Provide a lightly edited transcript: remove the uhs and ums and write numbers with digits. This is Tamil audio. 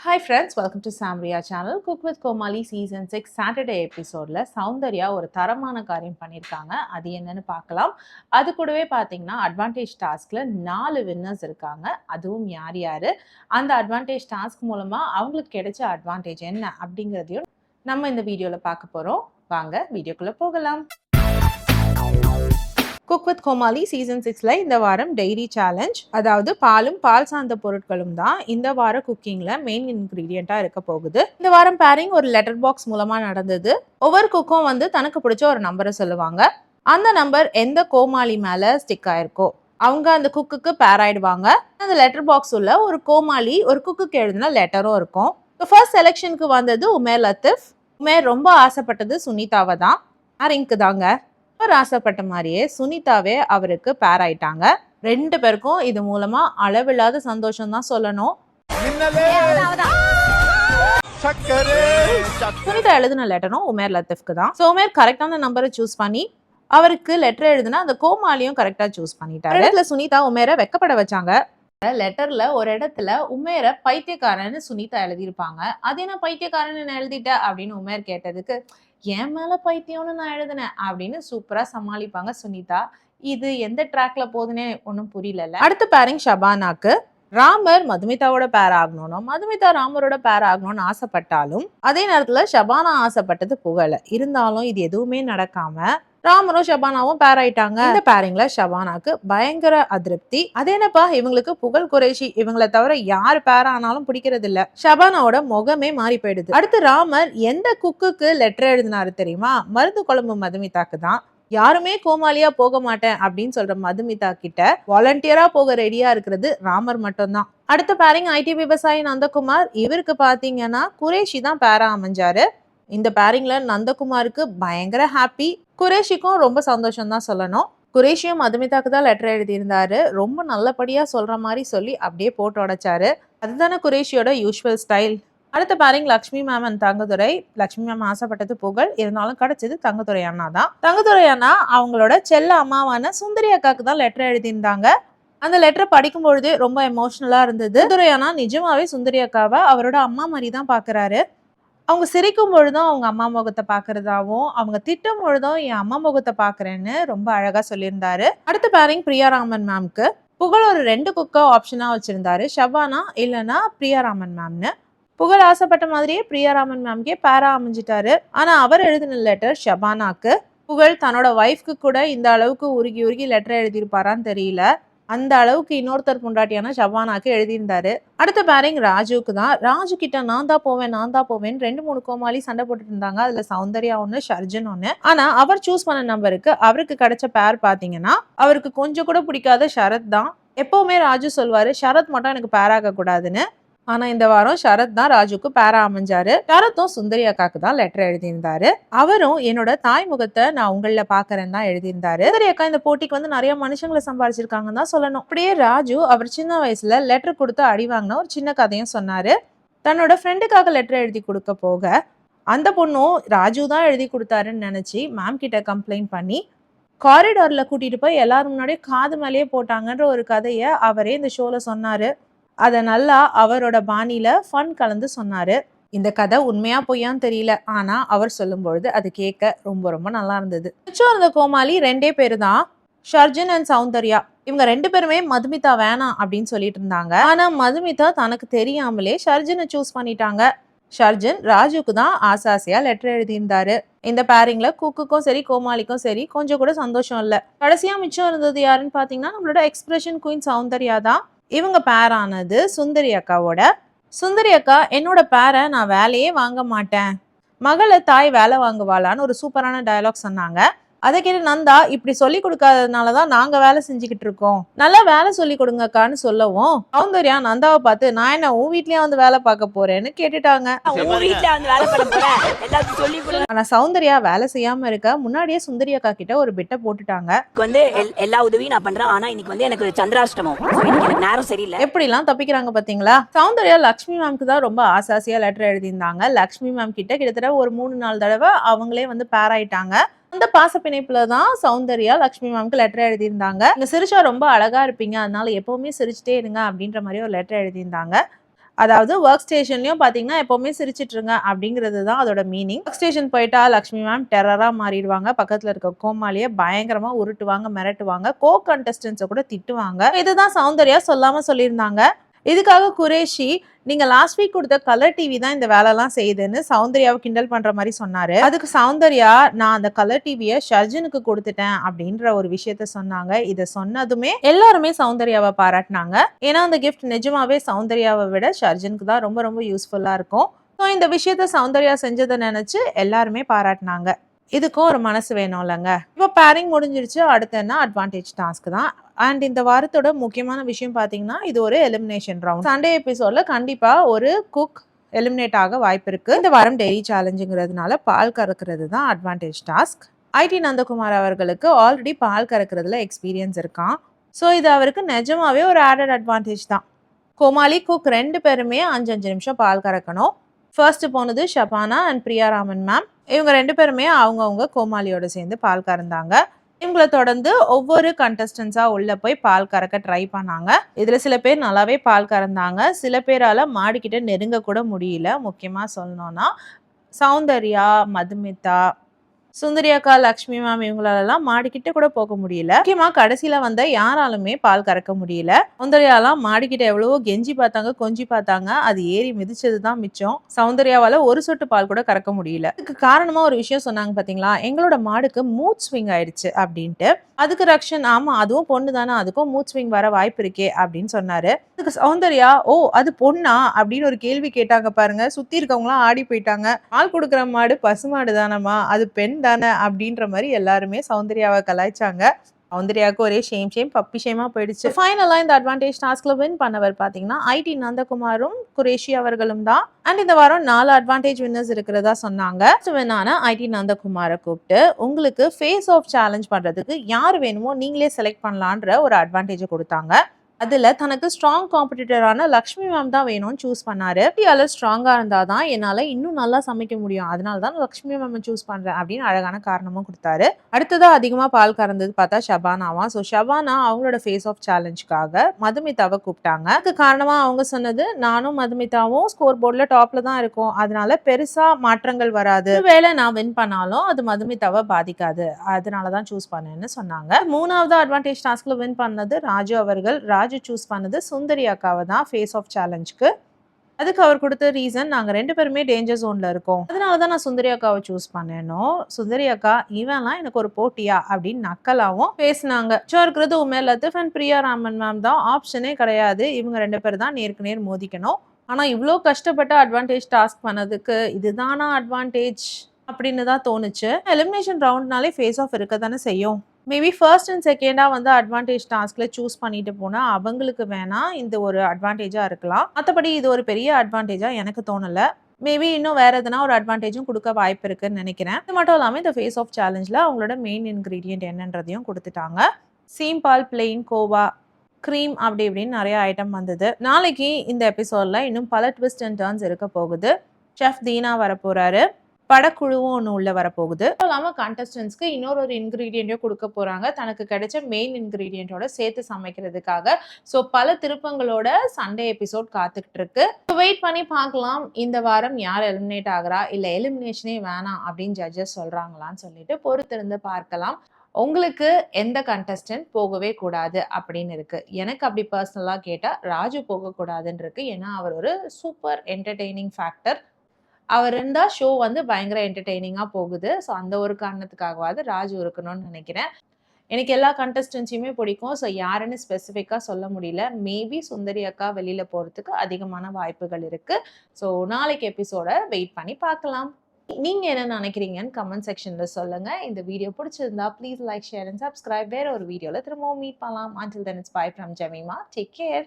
Hi friends, welcome to Samriya channel. Cook with Komali season 6 Saturday episodeல Soundarya ஒரு தரமான காரியம் பண்ணியிருக்காங்க. அது என்னன்னு பார்க்கலாம். அது கூடவே பார்த்தீங்கன்னா அட்வான்டேஜ் டாஸ்க்ல 4 வின்னர்ஸ் இருக்காங்க. அதுவும் யார் யாரு? அந்த அட்வான்டேஜ் டாஸ்க் மூலமா அவங்களுக்கு கிடைச்ச அட்வான்டேஜ் என்ன அப்படிங்கிறதையும் நம்ம இந்த வீடியோல பார்க்க போறோம். வாங்க வீடியோக்குள்ள போகலாம். குக் வித் கோமாளி சீசன் 6ல இந்த வாரம் டெய்ரி சேலஞ்ச், அதாவது பாலும் பால் சார்ந்த பொருட்களும் தான் இந்த வார குக்கிங்ல மெயின் இன்கிரீடியண்டா இருக்க போகுது. இந்த வாரம் பேரிங் ஒரு லெட்டர் பாக்ஸ் மூலமா நடந்தது. ஒவ்வொரு குக்கும் தனக்கு பிடிச்ச ஒரு நம்பரை சொல்லுவாங்க. அந்த நம்பர் எந்த கோமாளி மேல ஸ்டிக் ஆயிருக்கோ அவங்க அந்த குக்குக்கு பேர் ஆயிடுவாங்க. அந்த லெட்டர் பாக்ஸ் உள்ள ஒரு கோமாளி ஒரு குக்குக்கு எழுதின லெட்டரும் இருக்கும். ஃபர்ஸ்ட் செலெக்ஷனுக்கு வந்தது உமேர் லத்தீஃப். உமேர் ரொம்ப ஆசைப்பட்டது சுனிதாவை தான். பேரிங்க்கு தாங்க. அவர் ஆசைப்பட்ட மாதிரியே சுனிதாவே அவருக்கு பேர் ஆயிட்டாங்க. 2 பேருக்கும் இது மூலமா அளவில்லாத சந்தோஷம் தான் சொல்லணும். சுனிதா எழுதின லெட்டரும் உமேர் லத்தீஃப்க்கு தான். ஸோ உமேர் கரெக்டான நம்பரை சூஸ் பண்ணி அவருக்கு லெட்டர் எழுதுனா அந்த கோமாளியும் கரெக்டா சூஸ் பண்ணிட்டாரு. சுனிதா உமேரை வெக்கப்பட வச்சாங்க. லெட்டர்ல ஒரு இடத்துல உமேரை பைத்தியக்காரன்னு சுனிதா எழுதியிருப்பாங்க. அது என்ன பைத்தியக்காரன்னு எழுதிட்ட அப்படின்னு உமேர் கேட்டதுக்கு, என் மேல பைத்தியம்னு நான் எழுதினேன் அப்படின்னு சூப்பரா சமாளிப்பாங்க சுனிதா. இது எந்த ட்ராக்ல போகுதுன்னே ஒன்றும் புரியல. அடுத்த பேரிங் ஷபானாக்கு. ராமர் மதுமிதாவோட பேர் ஆகணும், மதுமிதா ராமரோட பேர் ஆகணும்னு ஆசைப்பட்டாலும் அதே நேரத்துல ஷபானா ஆசைப்பட்டது புகழ. இருந்தாலும் இது எதுவுமே நடக்காம ராமரும் ஷபானாவும் பேர் ஆயிட்டாங்க. இந்த பேரிங்ல ஷபானாக்கு பயங்கர அதிருப்தி. அது என்னப்பா இவங்களுக்கு புகழ் குறைஷி இவங்களை தவிர யாரு பேர் ஆனாலும் பிடிக்கிறது இல்ல. ஷபானாவோட முகமே மாறி போயிடுது. அடுத்து ராமர் எந்த குக்குக்கு லெட்டர் எழுதினாரு தெரியுமா? மருந்து குழம்பு மதுமிதாக்கு தான். யாருமே கோமாளியா போக மாட்டேன் அப்படின்னு சொல்ற மதுமிதா கிட்ட வாலண்டியரா போக ரெடியா இருக்கிறது ராமர் மட்டும்தான். அடுத்த பேரிங் ஐடி விவசாயி நந்தகுமார். இவருக்கு பாத்தீங்கன்னா குரேஷி தான் பேரா அமைஞ்சாரு. இந்த பேரிங்ல நந்தகுமாருக்கு பயங்கர ஹாப்பி. குரேஷிக்கும் ரொம்ப சந்தோஷம் தான் சொல்லணும். குரேஷியும் மதுமிதாக்கு தான் லெட்டர் எழுதியிருந்தாரு. ரொம்ப நல்லபடியா சொல்ற மாதிரி சொல்லி அப்படியே போட்டு உடைச்சாரு. அதுதானே குரேஷியோட யூஸ்வல் ஸ்டைல். அடுத்த pairing Lakshmi ma'am and Thangadurai. Lakshmi ma'am ஆசைப்பட்டது புகழ், இருந்தாலும் கிடைச்சது தங்கதுரை அண்ணா தான். தங்கதுரை அண்ணா அவங்களோட செல்ல அம்மாவான சுந்தரி அக்காக்கு தான் லெட்டர் எழுதியிருந்தாங்க. அந்த லெட்டரை படிக்கும் பொழுது ரொம்ப எமோஷனலா இருந்தது. தங்கதுரை அண்ணா நிஜமாவே சுந்தரி அக்காவை அவரோட அம்மா மாதிரி தான் பாக்குறாரு. அவங்க சிரிக்கும் பொழுதும் அவங்க அம்மா முகத்தை பாக்குறதாவும், அவங்க திட்டும் பொழுதும் என் அம்மா முகத்தை பாக்குறேன்னு ரொம்ப அழகா சொல்லியிருந்தாரு. அடுத்த பேரிங் பிரியாராமன் மேம்க்கு. புகழ் ஒரு 2 குக்கா ஆப்ஷனா வச்சிருந்தாரு, ஷபானா இல்லைன்னா பிரியாராமன் மேம்னு. புகழ் ஆசைப்பட்ட மாதிரியே பிரியாராமன் மேம்கே பேரா அமைஞ்சிட்டாரு. ஆனா அவர் எழுதின லெட்டர் ஷபானாக்கு. புகழ் தன்னோட ஒய்ஃப்க்கு கூட இந்த அளவுக்கு உருகி உருகி லெட்டர் எழுதியிருப்பாரான்னு தெரியல. அந்த அளவுக்கு இன்னொருத்தர் பொண்டாட்டியான ஷபானாக்கு எழுதியிருந்தாரு. அடுத்த பேரிங் ராஜுக்கு தான். ராஜு கிட்ட நான் தான் போவேன் 2 3 கோமாளி சண்டை போட்டுட்டு இருந்தாங்க. அதுல சௌந்தர்யா ஒண்ணு, ஷர்ஜன் ஒண்ணு. ஆனா அவர் சூஸ் பண்ண நம்பருக்கு அவருக்கு கிடைச்ச பேர் பாத்தீங்கன்னா அவருக்கு கொஞ்சம் கூட பிடிக்காத ஷரத் தான். எப்பவுமே ராஜு சொல்வாரு ஷரத் மட்டும் எனக்கு பேர் ஆக கூடாதுன்னு. ஆனா இந்த வாரம் ஷரத் தான் ராஜுக்கு பேரா அமைஞ்சாரு. ஷரத்தும் சுந்தரி அக்காக்கு தான் லெட்டர் எழுதியிருந்தாரு. அவரும் என்னோட தாய் முகத்தை நான் உங்கள பாக்குறேன்னு தான் எழுதியிருந்தாரு. சுந்தரி அக்கா இந்த போட்டிக்கு நிறைய மனுஷங்களை சம்பாதிச்சிருக்காங்கன்னு தான் சொல்லணும். அப்படியே ராஜு அவர் சின்ன வயசுல லெட்டர் கொடுத்து அடி வாங்கின ஒரு சின்ன கதையும் சொன்னாரு. தன்னோட ஃப்ரெண்டுக்காக லெட்டர் எழுதி கொடுக்க போக அந்த பொண்ணும் ராஜு தான் எழுதி கொடுத்தாருன்னு நினைச்சு மேம் கிட்ட கம்ப்ளைண்ட் பண்ணி காரிடார்ல கூட்டிட்டு போய் எல்லாரும் முன்னாடியே காது மேலேயே போட்டாங்கன்ற ஒரு கதையை அவரே இந்த ஷோல சொன்னாரு. அதை நல்லா அவரோட பாணியில ஃபன் கலந்து சொன்னாரு. இந்த கதை உண்மையா பொய்யான்னு தெரியல, ஆனா அவர் சொல்லும் பொழுது அது கேட்க ரொம்ப ரொம்ப நல்லா இருந்தது. மிச்சம் இருந்த கோமாளி 2 பேரு தான், ஷர்ஜன் அண்ட் சௌந்தர்யா. இவங்க 2 பேருமே மதுமிதா வேணாம் அப்படின்னு சொல்லிட்டு இருந்தாங்க. ஆனா மதுமிதா தனக்கு தெரியாமலே ஷர்ஜனை சூஸ் பண்ணிட்டாங்க. ஷர்ஜன் ராஜுக்கு தான் ஆசாசியா லெட்டர் எழுதியிருந்தாரு. இந்த பேரிங்ல குக்குக்கும் சரி கோமாளிக்கும் சரி கொஞ்சம் கூட சந்தோஷம் இல்ல. கடைசியா மிச்சம் இருந்தது யாருன்னு பாத்தீங்கன்னா நம்மளோட எக்ஸ்பிரஷன் குயின் சௌந்தர்யா தான். இவங்க பேரானது சுந்தரி அக்காவோட. சுந்தரி அக்கா என்னோட பேரை நான் வேலையே வாங்க மாட்டேன், மகளை தாய் வேலை வாங்குவாளான்னு ஒரு சூப்பரான டயலாக் சொன்னாங்க. அதை கேட்டு நந்தா இப்படி சொல்லி கொடுக்காததுனாலதான் நாங்க வேலை செஞ்சுக்கிட்டு இருக்கோம், நல்லா வேலை சொல்லி கொடுங்கக்கான்னு சொல்லவும் சௌந்தர்யா நந்தாவை பார்த்து நான் என்ன உன் வீட்லயே வேலை பார்க்க போறேன்னு கேட்டுட்டாங்க. ஆனா சௌந்தர்யா வேலை செய்யாம இருக்க முன்னாடியே சுந்தரி அக்கா கிட்ட ஒரு பிட்ட போட்டுட்டாங்க. எல்லா உதவியும் நான் பண்றேன், ஆனா இன்னைக்கு எனக்கு சந்திராஷ்டமம், நேரம் சரியில்லை. எப்படிலாம் தப்பிக்கிறாங்க பாத்தீங்களா? சௌந்தர்யா லக்ஷ்மி மேம்க்கு தான் ரொம்ப ஆசாசியா லெட்டர் எழுதியிருந்தாங்க. லக்ஷ்மி மேம் கிட்ட கிட்டத்தட்ட ஒரு 3-4 தடவை அவங்களே பேர் ஆயிட்டாங்க. அந்த பாச பிணைப்புல தான் சௌந்தர்யா லக்ஷ்மி மேம்க்கு லெட்டர் எழுதியிருந்தாங்க. நீங்க சிரிச்சா ரொம்ப அழகா இருப்பீங்க, அதனால எப்பவுமே சிரிச்சுட்டே இருங்க அப்படின்ற மாதிரி ஒரு லெட்டர் எழுதியிருந்தாங்க. அதாவது ஒர்க் ஸ்டேஷன்லயும் பாத்தீங்கன்னா எப்பவுமே சிரிச்சிட்டு இருங்க அப்படிங்கிறது தான் அதோட மீனிங். ஒர்க் ஸ்டேஷன் போயிட்டா லக்ஷ்மி மேம் டெரரா மாறிடுவாங்க. பக்கத்துல இருக்க கோமாளிய பயங்கரமா உருட்டுவாங்க, மிரட்டுவாங்க, கோ கண்டஸ்டன்ஸை கூட திட்டுவாங்க. இதுதான் சௌந்தர்யா சொல்லாம சொல்லியிருந்தாங்க. இதுக்காக குரேஷி நீங்க லாஸ்ட் வீக் கொடுத்த கலர் டிவி தான் இந்த வேலைலாம் செய்யுதுன்னு சௌந்தர்யாவை கிண்டல் பண்ற மாதிரி சொன்னாரு. அதுக்கு சௌந்தர்யா நான் அந்த கலர் டிவியை ஷர்ஜனுக்கு கொடுத்துட்டேன் அப்படின்ற ஒரு விஷயத்த சொன்னாங்க. இதை சொன்னதுமே எல்லாருமே சௌந்தர்யாவை பாராட்டினாங்க. ஏன்னா அந்த கிஃப்ட் நிஜமாவே சௌந்தர்யாவை விட ஷர்ஜனுக்கு தான் ரொம்ப ரொம்ப யூஸ்ஃபுல்லா இருக்கும். ஸோ இந்த விஷயத்த சௌந்தர்யா செஞ்சதை நினைச்சு எல்லாருமே பாராட்டினாங்க. இதுக்கும் ஒரு மனசு வேணும் இல்லைங்க. இப்போ பேரிங் முடிஞ்சிருச்சு. அடுத்து என்ன அட்வான்டேஜ் டாஸ்க் தான். அண்ட் இந்த வாரத்தோட முக்கியமான விஷயம் பார்த்தீங்கன்னா இது ஒரு எலிமினேஷன் ரவுண்ட். சண்டே எபிசோட்ல கண்டிப்பா ஒரு குக் எலிமினேட் ஆக வாய்ப்பு இருக்கு. இந்த வாரம் டெய்லி சேலஞ்சுங்கிறதுனால பால் கறக்கிறது தான் அட்வான்டேஜ் டாஸ்க். ஐடி நந்தகுமார் அவர்களுக்கு ஆல்ரெடி பால் கறக்கிறதுல எக்ஸ்பீரியன்ஸ் இருக்கான். ஸோ இது அவருக்கு நிஜமாவே ஒரு ஆடட் அட்வான்டேஜ் தான். கோமாளி குக் 2 பேருமே 5 நிமிஷம் பால் கறக்கணும். ஃபர்ஸ்ட் போனது ஷபானா அண்ட் பிரியா ராமன் மேம். இவங்க 2 பேருமே அவங்கவுங்க கோமாளியோட சேர்ந்து பால் கறந்தாங்க. இவங்களை தொடர்ந்து ஒவ்வொரு கண்டஸ்டன்ஸா உள்ள போய் பால் கறக்க ட்ரை பண்ணாங்க. இதுல சில பேர் நல்லாவே பால் கறந்தாங்க. சில பேரால மாடிக்கிட்ட நெருங்க கூட முடியல. முக்கியமா சொல்லணும்னா சௌந்தர்யா, மதுமிதா, சுந்தரி அக்கா, லக்ஷ்மி மேம் இவங்களாலலாம் மாடிக்கிட்ட கூட போக முடியல. முக்கியமா கடைசியில வந்த யாராலுமே பால் கறக்க முடியல. சௌந்தர்யாலாம் மாடிக்கிட்ட எவ்வளவோ கெஞ்சி பார்த்தாங்க, கொஞ்சி பார்த்தாங்க. அது ஏறி மிதிச்சதுதான் மிச்சம். சௌந்தர்யாவால ஒரு சொட்டு பால் கூட கறக்க முடியல. இதுக்கு காரணமா ஒரு விஷயம் சொன்னாங்க பாத்தீங்களா, எங்களோட மாடுக்கு மூட் ஸ்விங் ஆயிடுச்சு அப்படின்ட்டு. அதுக்கு ரக்ஷன் ஆமா அதுவும் பொண்ணு தானே, அதுக்கும் மூட் ஸ்விங் வர வாய்ப்பு இருக்கே அப்படின்னு சொன்னாரு. அதுக்கு சௌந்தர்யா ஓ அது பொண்ணா அப்படின்னு ஒரு கேள்வி கேட்டாங்க பாருங்க. சுத்தி இருக்கவங்களாம் ஆடி போயிட்டாங்க. பால் கொடுக்குற மாடு பசுமாடு தானம்மா, அது பெண் தானே அப்படின்ற மாதிரி எல்லாருமே சௌந்தர்யாவை கலாய்ச்சாங்க. சௌந்தர்யாவுக்கு ஒரே ஷேம் பப்பி ஷேமா போயிடுச்சு. ஃபைனலா இந்த அட்வான்டேஜ் டாஸ்க்ல வின் பண்ணவர் பாத்தீங்கன்னா ஐடி நந்தகுமாரும் குரேஷி அவர்களும் தான். அண்ட் இந்த வாரம் 4 அட்வான்டேஜ் வின்னர்ஸ் இருக்கிறதா சொன்னாங்க. வின்னான ஐடி நந்தகுமாரை கூப்பிட்டு உங்களுக்கு ஃபேஸ் ஆஃப் சேலஞ்ச் பண்றதுக்கு யார் வேணுமோ நீங்களே செலக்ட் பண்ணலான்ற ஒரு அட்வான்டேஜ் கொடுத்தாங்க. அதுல தனக்கு ஸ்ட்ராங் காம்படிட்டரான லக்ஷ்மி மேம் தான் வேணும்னு சூஸ் பண்ணாரு. ஸ்ட்ராங்கா இருந்தாதான் என்னால இன்னும் நல்லா சமைக்க முடியும், அதனாலதான் லக்ஷ்மி மேம் சூஸ் பண்றேன் அப்படின்னு அழகான காரணமும் கொடுத்தாரு. அடுத்ததா அதிகமா பால் கறந்தது பார்த்தா ஷபானாவா. ஸோ ஷபானா அவங்களோட ஃபேஸ் ஆஃப் சேலஞ்சுக்காக மதுமிதாவை கூப்பிட்டாங்க. அதுக்கு காரணமா அவங்க சொன்னது நானும் மதுமிதாவும் ஸ்கோர் போர்ட்ல டாப்ல தான் இருக்கும், அதனால பெருசா மாற்றங்கள் வராது, ஒருவேளை நான் வின் பண்ணாலும் அது மதுமிதாவை பாதிக்காது, அதனாலதான் சூஸ் பண்ணேன்னு சொன்னாங்க. 3வது அட்வான்டேஜ் டாஸ்க்ல வின் பண்ணது ராஜு அவர்கள். ராஜு சூஸ் பண்ணது சுந்தரி அக்காவை தான் ஃபேஸ் ஆஃப் சேலஞ்சுக்கு. அதுக்கு அவர் கொடுத்த ரீசன் நாங்க 2 பேருமே டேஞ்சர் ஜோன்ல இருக்கோம், அதனாலதான் நான் சுந்தரி அக்காவை சூஸ் பண்ணேனோ. சுந்தரி அக்கா இவன்லாம் எனக்கு ஒரு போட்டியா அப்படின்னு நக்கலாவும் பேசினாங்க. இருக்கிறது உமேர் லத்தீஃப் அண்ட் பிரியா ராமன் மேம் தான். ஆப்ஷனே கிடையாது, இவங்க 2 பேர் தான் நேருக்கு நேர் மோதிக்கணும். ஆனா இவ்வளோ கஷ்டப்பட்ட அட்வான்டேஜ் டாஸ்க் பண்ணதுக்கு இதுதானா அட்வான்டேஜ் அப்படின்னு தான் தோணுச்சு. எலிமினேஷன் ரவுண்ட்னாலே ஃபேஸ் ஆஃப் இருக்க தானே செய்யும். மேபி ஃபர்ஸ்ட் அண்ட் செகண்டா வந்து அட்வான்டேஜ் டாஸ்க்ல சூஸ் பண்ணிட்டு போனா அவங்களுக்கு வேணா இந்த ஒரு அட்வான்டேஜா இருக்கலாம். மற்றபடி இது ஒரு பெரிய அட்வான்டேஜா எனக்கு தோணல. மேபி இன்னும் வேற எதனா ஒரு அட்வான்டேஜும் கொடுக்க வாய்ப்பு இருக்குன்னு நினைக்கிறேன். இது மட்டும் இல்லாமல் இந்த ஃபேஸ் ஆஃப் சேலஞ்சில் அவங்களோட மெயின் இன்க்ரீடியன்ட் என்னன்றதையும் கொடுத்துட்டாங்க. சீம்பால், பிளெயின், கோவா, க்ரீம் அப்படி இப்படின்னு நிறைய ஐட்டம் வந்தது. நாளைக்கு இந்த எபிசோட்ல இன்னும் பல ட்விஸ்ட் அண்ட் டர்ன்ஸ் இருக்க போகுது. செஃப் தீனா வரப்போறாரு, படக்குழுவும் ஒன்று உள்ள வரப்போகுது. இல்லாமல் கண்டஸ்டன்ஸ்க்கு இன்னொரு இன்க்ரீடியண்ட்டையும் கொடுக்க போறாங்க, தனக்கு கிடைச்ச மெயின் இன்க்ரீடியண்டோட சேர்த்து சமைக்கிறதுக்காக. ஸோ பல திருப்பங்களோட சண்டே எபிசோட் காத்துக்கிட்டு இருக்கு. வெயிட் பண்ணி பார்க்கலாம் இந்த வாரம் யார் எலிமினேட் ஆகுறா, இல்லை எலிமினேஷனே வேணாம் அப்படின்னு ஜட்ஜஸ் சொல்றாங்களான்னு சொல்லிட்டு பொறுத்திருந்து பார்க்கலாம். உங்களுக்கு எந்த கண்டஸ்டன்ட் போகவே கூடாது அப்படின்னு இருக்கு? எனக்கு அப்படி பர்சனலாக கேட்டால் ராஜு போகக்கூடாதுன்னு இருக்கு. ஏன்னா அவர் ஒரு சூப்பர் என்டர்டெய்னிங் ஃபேக்டர். அவர் இருந்தால் ஷோ வந்து பயங்கர என்டர்டெய்னிங்காக போகுது. ஸோ அந்த ஒரு காரணத்துக்காகவாது ராஜு இருக்கணும்னு நினைக்கிறேன். எனக்கு எல்லா கண்டஸ்டன்ஸையுமே பிடிக்கும். ஸோ யாருன்னு ஸ்பெசிஃபிக்காக சொல்ல முடியல. மேபி சுந்தரி அக்கா வெளியில் போகிறதுக்கு அதிகமான வாய்ப்புகள் இருக்குது. ஸோ நாளைக்கு எபிசோட வெயிட் பண்ணி பார்க்கலாம். நீங்கள் என்ன நினைக்கிறீங்கன்னு கமெண்ட் செக்ஷனில் சொல்லுங்கள். இந்த வீடியோ பிடிச்சிருந்தா please like, share and subscribe. வேற ஒரு வீடியோவில் திரும்பவும் மீட் பண்ணலாம். Until then, it's bye from Jemima. Take care.